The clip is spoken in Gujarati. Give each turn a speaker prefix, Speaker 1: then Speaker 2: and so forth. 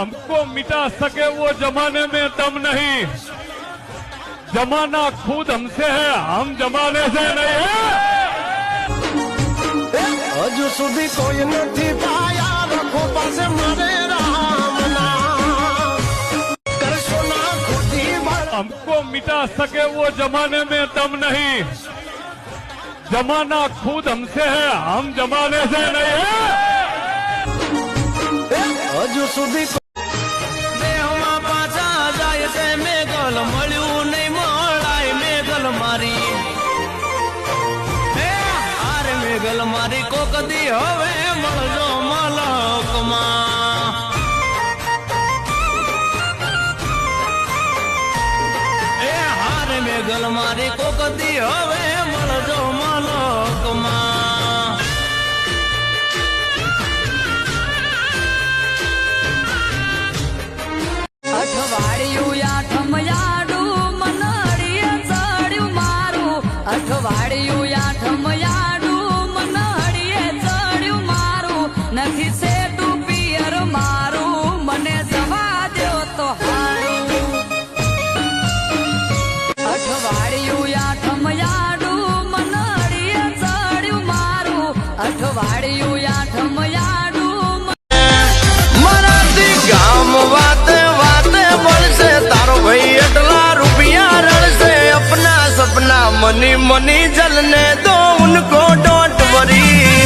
Speaker 1: हमको मिटा सके वो जमाने में दम नहीं, जमाना खुद हमसे है, हम जमाने से नहीं है।
Speaker 2: હજુ સુધી કોઈ નથી પાયા રખો પાસે મારે રામના કરશો ના ખોટી
Speaker 1: हमको मिटा सके वो जमाने में दम नहीं, जमाना खुद हमसे है, हम जमाने से नहीं है।
Speaker 2: હજુ સુધી
Speaker 3: દેહમાં પાછા જાય છે મેઘલ મળ્યું નહીં મળાય મેઘલ મારી આરે મેઘલ મારી કોક દી હવે મળજો મલકમાં એ હારે મેઘલ મારી કોક દી હવે મળજો મલકમાં
Speaker 4: અઠવાડિયું આઠમયાડું મનડીએ ચડ્યું મારું અઠવાડિયું આઠમયાડું મનડીએ ચડ્યું મારું નથી સેટું પિયર મારું મને જવા દ્યો તો હારું અઠવાડિયું આઠમયાડું મનડીએ ચડ્યું મારું અઠવાડિયું આઠમયાડું
Speaker 3: મરાઠી ગામ વાતે વાતે મળશે તારો ભાઈ એટલા રૂપિયા રળશે અપના સપના મની મની જલને દો ઉनको ડોન્ટ વરી